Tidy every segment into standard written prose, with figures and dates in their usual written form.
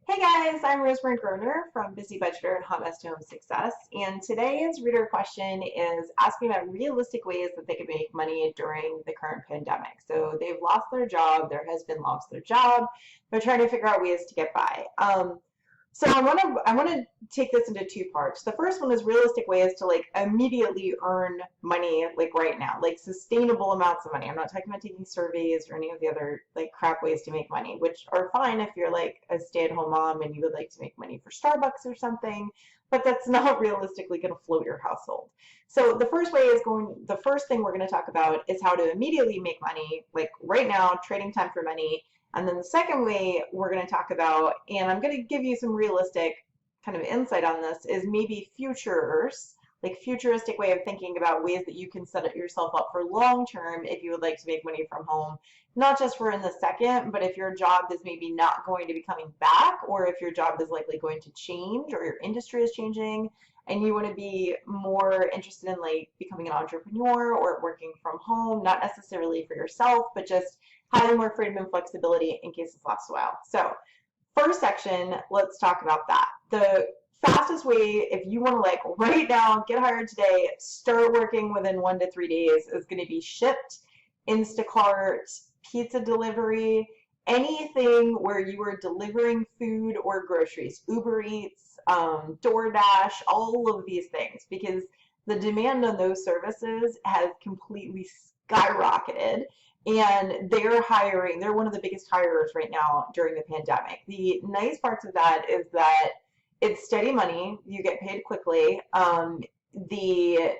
Hey guys, I'm Rosemary Groner from Busy Budgeter and Hot Mess to Home Success, and today's reader question is asking about realistic ways that they can make money during the current pandemic. So they've lost their job, their husband lost their job, they're trying to figure out ways to get by. So I want to take this into two parts. The first one is realistic ways to like immediately earn money like right now, like sustainable amounts of money. I'm not talking about taking surveys or any of the other like crap ways to make money, which are fine if you're like a stay-at-home mom and you would like to make money for Starbucks or something, but that's not realistically going to float your household. So the first thing we're going to talk about is how to immediately make money, like right now, trading time for money. And then the second way we're going to talk about, and I'm going to give you some realistic kind of insight on this, is maybe futures, like futuristic way of thinking about ways that you can set yourself up for long term if you would like to make money from home, not just for in the second, but if your job is maybe not going to be coming back, or if your job is likely going to change, or your industry is changing, and you want to be more interested in like becoming an entrepreneur or working from home, not necessarily for yourself, but just having more freedom and flexibility in case this lasts a while. So first section, let's talk about that. The fastest way, if you want to like right now, get hired today, start working within 1 to 3 days, is going to be Shipt, Instacart, pizza delivery, anything where you are delivering food or groceries, Uber Eats, DoorDash, all of these things, because the demand on those services has completely skyrocketed and they're hiring. They're one of the biggest hirers right now during the pandemic. The nice parts of that is that it's steady money. You get paid quickly. The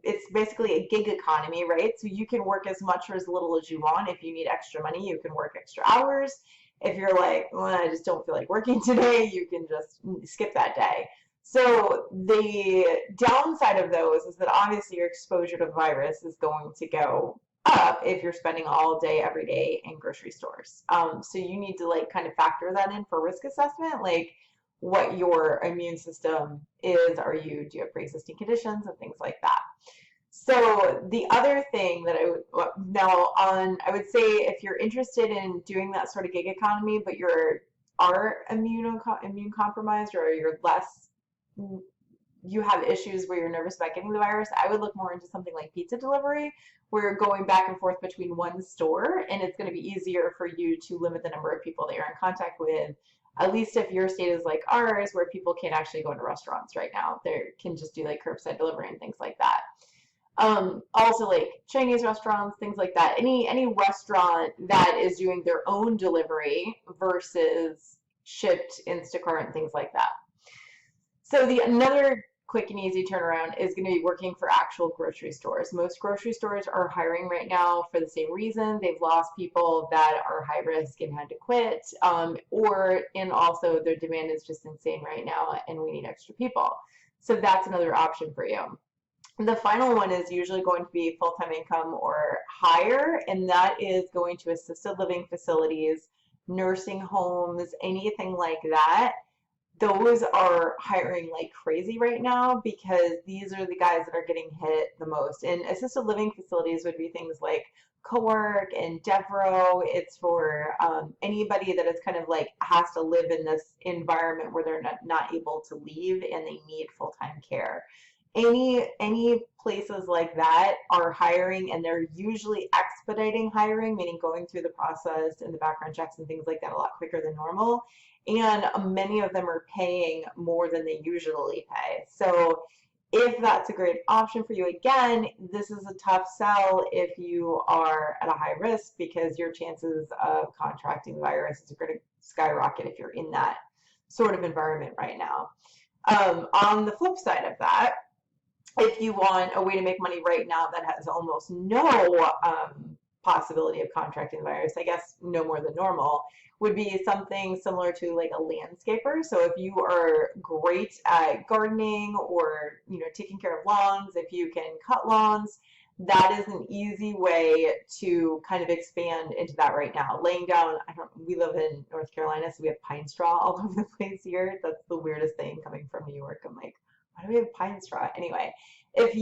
It's basically a gig economy, right? So you can work as much or as little as you want. If you need extra money, you can work extra hours. If you're like, well, I just don't feel like working today, you can just skip that day. So the downside of those is that obviously your exposure to the virus is going to go up if you're spending all day every day in grocery stores. So you need to like kind of factor that in for risk assessment, like what your immune system is. Do you have pre-existing conditions and things like that? So the other thing that I would say if you're interested in doing that sort of gig economy, but are immune compromised or you're less you have issues where you're nervous about getting the virus, I would look more into something like pizza delivery, where you're going back and forth between one store, and it's going to be easier for you to limit the number of people that you're in contact with. At least if your state is like ours, where people can't actually go into restaurants right now, they can just do like curbside delivery and things like that. Also like Chinese restaurants, things like that. Any restaurant that is doing their own delivery versus Shipt, Instacart, and things like that. So another quick and easy turnaround is going to be working for actual grocery stores. Most grocery stores are hiring right now for the same reason. They've lost people that are high risk and had to quit, and also their demand is just insane right now and we need extra people. So that's another option for you. The final one is usually going to be full-time income or higher, and that is going to assisted living facilities, nursing homes, anything like that. Those are hiring like crazy right now because these are the guys that are getting hit the most. And assisted living facilities would be things like co-work and Devro. It's for anybody that is kind of like has to live in this environment where they're not able to leave and they need full-time care. Any places like that are hiring, and they're usually expediting hiring, meaning going through the process and the background checks and things like that a lot quicker than normal. And many of them are paying more than they usually pay. So if that's a great option for you, again, this is a tough sell if you are at a high risk because your chances of contracting the virus is going to skyrocket if you're in that sort of environment right now. On the flip side of that, if you want a way to make money right now that has almost no possibility of contracting the virus, I guess no more than normal, would be something similar to like a landscaper. So if you are great at gardening or taking care of lawns, if you can cut lawns, that is an easy way to kind of expand into that right now. Laying down, we live in North Carolina, so we have pine straw all over the place here. That's the weirdest thing coming from New York. I'm like, why do we have pine straw? Anyway, if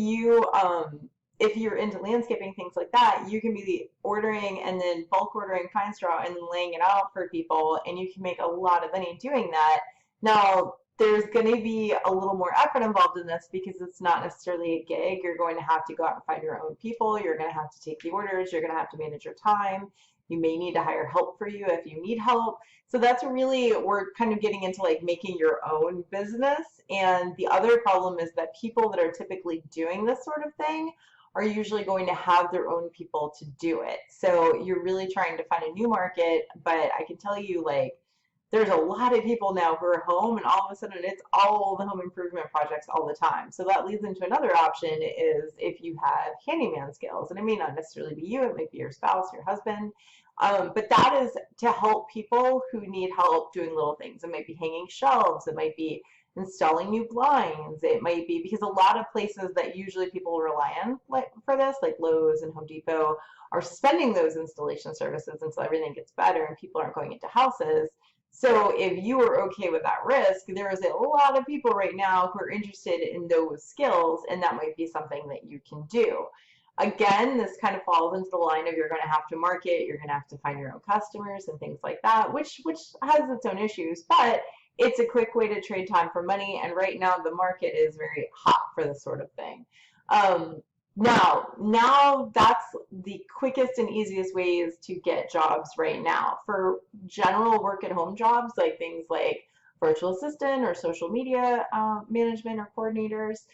if you're into landscaping, things like that, you can be ordering and then bulk ordering pine straw and then laying it out for people, and you can make a lot of money doing that. Now, there's going to be a little more effort involved in this because it's not necessarily a gig. You're going to have to go out and find your own people. You're going to have to take the orders. You're going to have to manage your time. You may need to hire help for you if you need help. So that's really, we're kind of getting into like making your own business. And the other problem is that people that are typically doing this sort of thing are usually going to have their own people to do it. So you're really trying to find a new market, but I can tell you, like, there's a lot of people now who are home, and all of a sudden it's all the home improvement projects all the time. So that leads into another option is if you have handyman skills, and it may not necessarily be you, it might be your spouse, your husband, but that is to help people who need help doing little things. It might be hanging shelves, it might be installing new blinds, it might be, because a lot of places that usually people rely on for this, like Lowe's and Home Depot, are suspending those installation services until everything gets better and people aren't going into houses. So if you are okay with that risk, there is a lot of people right now who are interested in those skills, and that might be something that you can do. Again, this kind of falls into the line of you're going to have to market, you're going to have to find your own customers and things like that, which has its own issues, but it's a quick way to trade time for money, and right now the market is very hot for this sort of thing. Now that's the quickest and easiest ways to get jobs right now. For general work at home jobs, like things like virtual assistant or social media management or coordinators,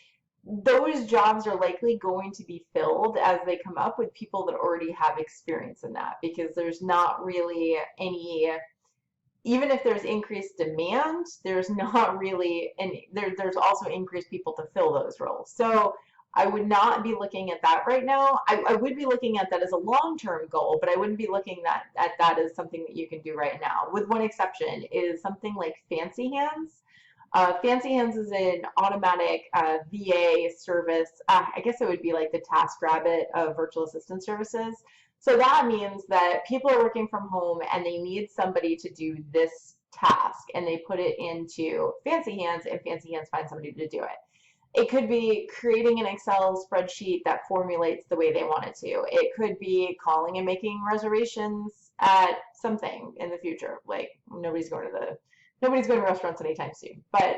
those jobs are likely going to be filled as they come up with people that already have experience in that, because there's not really any, even if there's increased demand, there's not really any, there's also increased people to fill those roles. So I would not be looking at that right now. I would be looking at that as a long-term goal, but I wouldn't be looking at that as something that you can do right now. With one exception, is something like Fancy Hands. Fancy Hands is an automatic VA service. I guess it would be like the TaskRabbit of virtual assistant services. So that means that people are working from home and they need somebody to do this task, and they put it into Fancy Hands, and Fancy Hands finds somebody to do it. It could be creating an Excel spreadsheet that formulates the way they want it to. It could be calling and making reservations at something in the future. Like nobody's going to restaurants anytime soon. But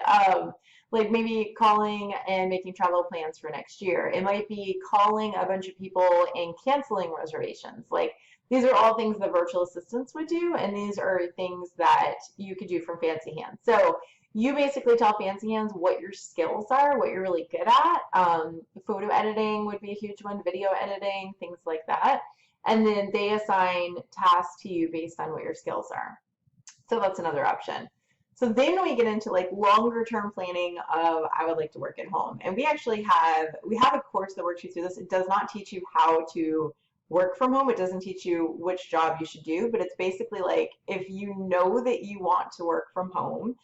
like maybe calling and making travel plans for next year. It might be calling a bunch of people and canceling reservations. Like these are all things that virtual assistants would do, and these are things that you could do from Fancy Hands. So you basically tell Fancy Hands what your skills are, what you're really good at. Photo editing would be a huge one, video editing, things like that. And then they assign tasks to you based on what your skills are. So that's another option. So then we get into like longer term planning of I would like to work at home. And we actually have a course that works you through this. It does not teach you how to work from home. It doesn't teach you which job you should do, but it's basically like if you know that you want to work from home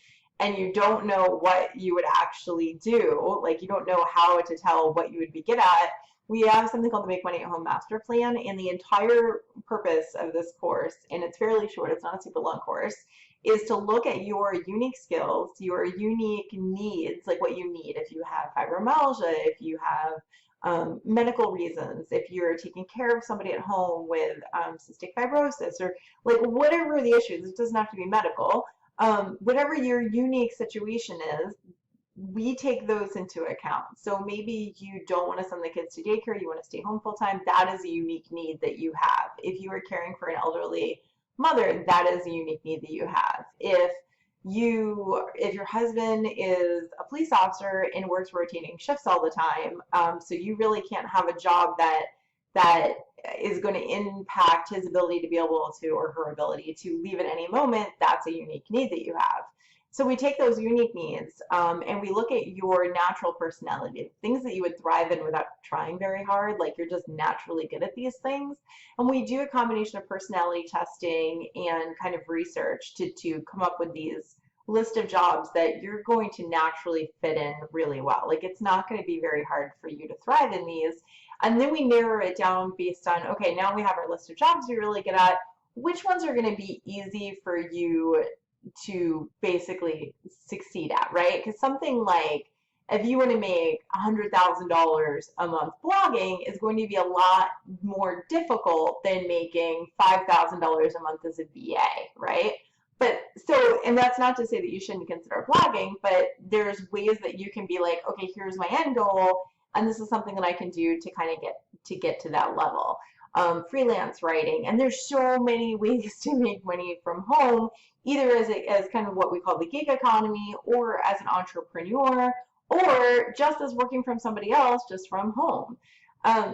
and you don't know what you would actually do, like you don't know how to tell what you would be good at, we have something called the Make Money at Home Master Plan, and the entire purpose of this course, and it's fairly short, it's not a super long course, is to look at your unique skills, your unique needs, like what you need if you have fibromyalgia, if you have medical reasons, if you're taking care of somebody at home with cystic fibrosis, or like whatever the issues, it doesn't have to be medical. Whatever your unique situation is, we take those into account. So maybe you don't want to send the kids to daycare, you want to stay home full time. That is a unique need that you have. If you are caring for an elderly mother, that is a unique need that you have. If your husband is a police officer and works rotating shifts all the time, so you really can't have a job that is going to impact his ability to be able to, or her ability to leave at any moment, that's a unique need that you have. So we take those unique needs and we look at your natural personality, things that you would thrive in without trying very hard, like you're just naturally good at these things. And we do a combination of personality testing and kind of research to come up with these list of jobs that you're going to naturally fit in really well. Like it's not going to be very hard for you to thrive in these. And then we narrow it down based on, okay, now we have our list of jobs you're really good at. Which ones are going to be easy for you to basically succeed at, right? Because something like if you want to make $100,000 a month blogging, is going to be a lot more difficult than making $5,000 a month as a VA, right? But so, and that's not to say that you shouldn't consider blogging, but there's ways that you can be like, okay, here's my end goal, and this is something that I can do to kind of get to that level. Freelance writing, and there's so many ways to make money from home, either as kind of what we call the gig economy, or as an entrepreneur, or just as working from somebody else, just from home.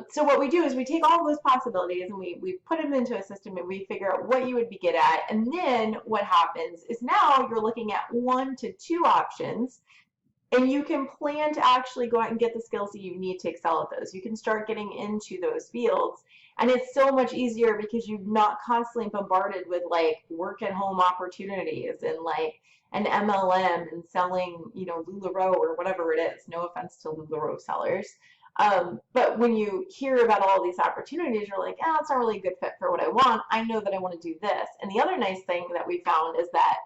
So what we do is we take all of those possibilities and we put them into a system and we figure out what you would be good at. And then what happens is now you're looking at 1 to 2 options, and you can plan to actually go out and get the skills that you need to excel at those. You can start getting into those fields. And it's so much easier because you're not constantly bombarded with like work at home opportunities and like an MLM and selling, LuLaRoe or whatever it is. No offense to LuLaRoe sellers. But when you hear about all these opportunities, you're like, it's not really a good fit for what I want. I know that I want to do this. And the other nice thing that we found is that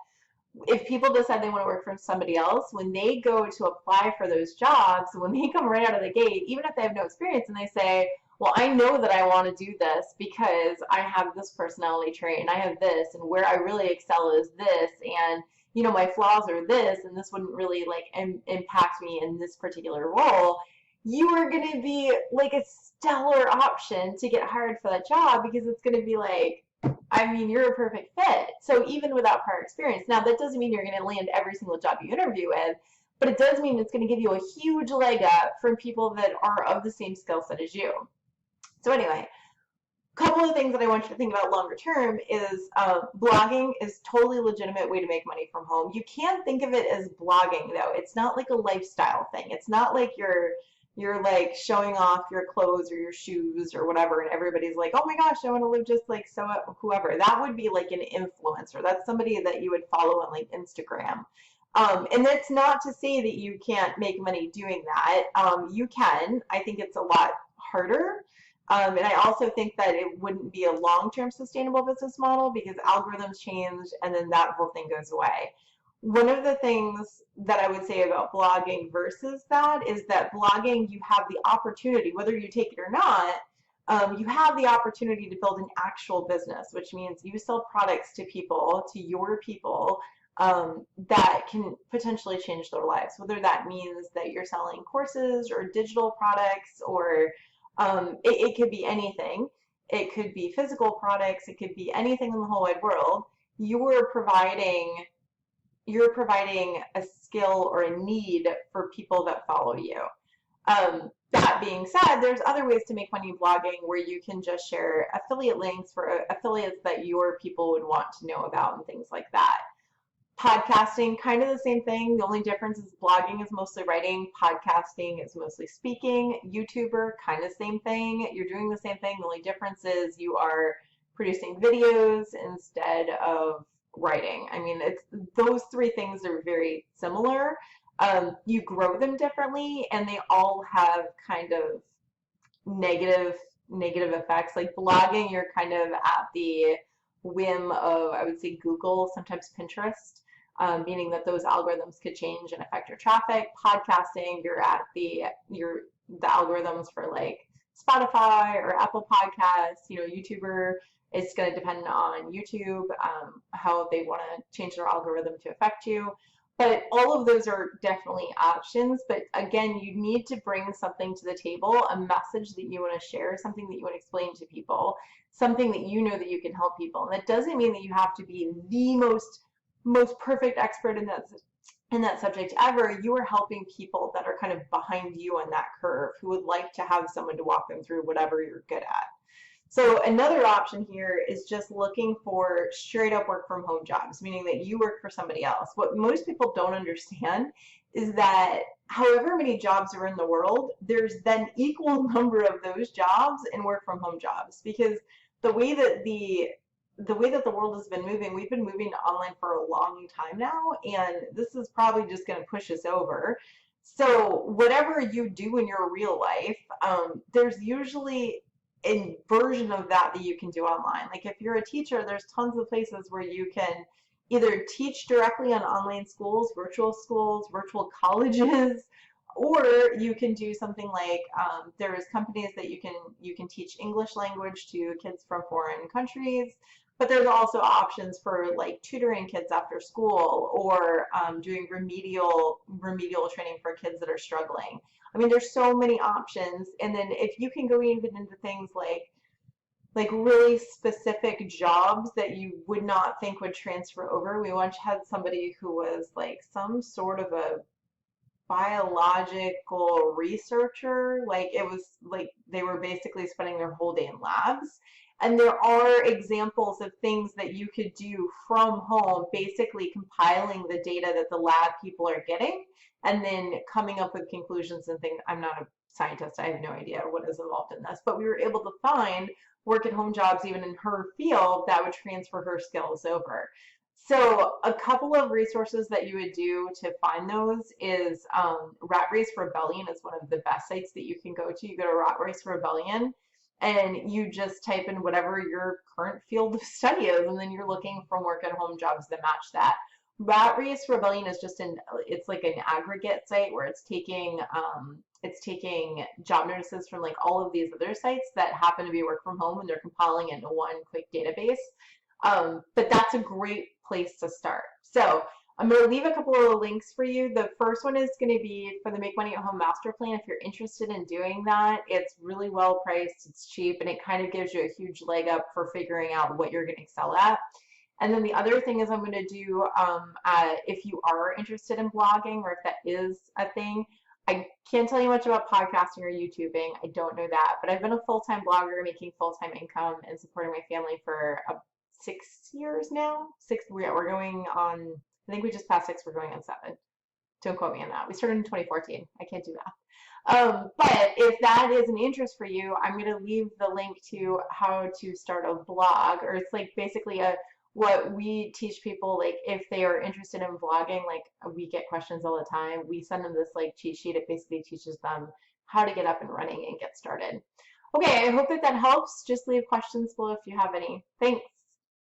if people decide they want to work for somebody else, when they go to apply for those jobs, when they come right out of the gate, even if they have no experience and they say, well, I know that I want to do this because I have this personality trait and I have this, and where I really excel is this, and my flaws are this, and this wouldn't really like impact me in this particular role, you are going to be like a stellar option to get hired for that job, because it's going to be like, you're a perfect fit. So even without prior experience, now that doesn't mean you're going to land every single job you interview with, but it does mean it's going to give you a huge leg up from people that are of the same skill set as you. So anyway, a couple of things that I want you to think about longer term is blogging is totally legitimate way to make money from home. You can think of it as blogging though. It's not like a lifestyle thing. It's not like you're like showing off your clothes or your shoes or whatever, and everybody's like, oh my gosh, I want to live just like so whoever. That would be like an influencer. That's somebody that you would follow on like Instagram. And that's not to say that you can't make money doing that. You can. I think it's a lot harder. And I also think that it wouldn't be a long-term sustainable business model because algorithms change and then that whole thing goes away. One of the things that I would say about blogging versus that is that blogging, you have the opportunity, whether you take it or not, you have the opportunity to build an actual business, which means you sell products to people, to your people, that can potentially change their lives. Whether that means that you're selling courses or digital products, or it could be anything. It could be physical products. It could be anything in the whole wide world. You're providing a skill or a need for people that follow you. That being said, there's other ways to make money blogging where you can just share affiliate links for affiliates that your people would want to know about and things like that. Podcasting, kind of the same thing. The only difference is blogging is mostly writing, podcasting is mostly speaking. YouTuber, kind of same thing. You're doing the same thing. The only difference is you are producing videos instead of writing. It's those three things are very similar. You grow them differently, and they all have kind of negative effects. Like blogging, you're kind of at the whim of, I would say, Google, sometimes Pinterest, meaning that those algorithms could change and affect your traffic. Podcasting, you're at the algorithms for like Spotify or Apple Podcasts. YouTuber, it's going to depend on YouTube, how they want to change their algorithm to affect you. But all of those are definitely options. But again, you need to bring something to the table, a message that you want to share, something that you want to explain to people, something that you know that you can help people. And that doesn't mean that you have to be the most perfect expert in that subject ever. You are helping people that are kind of behind you on that curve, who would like to have someone to walk them through whatever you're good at. So another option here is just looking for straight up work from home jobs, meaning that you work for somebody else. What most people don't understand is that however many jobs are in the world, there's then equal number of those jobs and work from home jobs, because the way that the world has been moving, we've been moving to online for a long time now, and this is probably just going to push us over. So whatever you do in your real life, there's usually a version of that you can do online. Like if you're a teacher, there's tons of places where you can either teach directly on online schools, virtual colleges, Or you can do something like there's companies that you can teach English language to kids from foreign countries, but there's also options for like tutoring kids after school or doing remedial training for kids that are struggling. I mean, there's so many options. And then if you can go even into things like really specific jobs that you would not think would transfer over. We once had somebody who was like some sort of a biological researcher. Like it was like they were basically spending their whole day in labs. And there are examples of things that you could do from home, basically compiling the data that the lab people are getting and then coming up with conclusions and things. I'm not a scientist, I have no idea what is involved in this, but we were able to find work at home jobs even in her field that would transfer her skills over. So a couple of resources that you would do to find those is Rat Race Rebellion is one of the best sites that you can go to. You go to Rat Race Rebellion and you just type in whatever your current field of study is, and then you're looking for work at home jobs that match that. Rat Race Rebellion is it's like an aggregate site where it's taking job notices from like all of these other sites that happen to be work from home and they're compiling into one quick database. But that's a great place to start. So I'm going to leave a couple of links for you. The first one is going to be for the Make Money at Home Master Plan. If you're interested in doing that, it's really well priced, it's cheap, and it kind of gives you a huge leg up for figuring out what you're going to excel at. And then the other thing is I'm going to do, if you are interested in blogging or if that is a thing, I can't tell you much about podcasting or YouTubing. I don't know that, but I've been a full-time blogger making full-time income and supporting my family for 6 years now. We're going on, I think we just passed 6, we're going on 7. Don't quote me on that. We started in 2014. I can't do that. But if that is an interest for you, I'm going to leave the link to how to start a blog, or it's like basically what we teach people, like if they are interested in vlogging, like we get questions all the time. We send them this like cheat sheet. It basically teaches them how to get up and running and get started. Okay, I hope that helps. Just leave questions below if you have any. Thanks.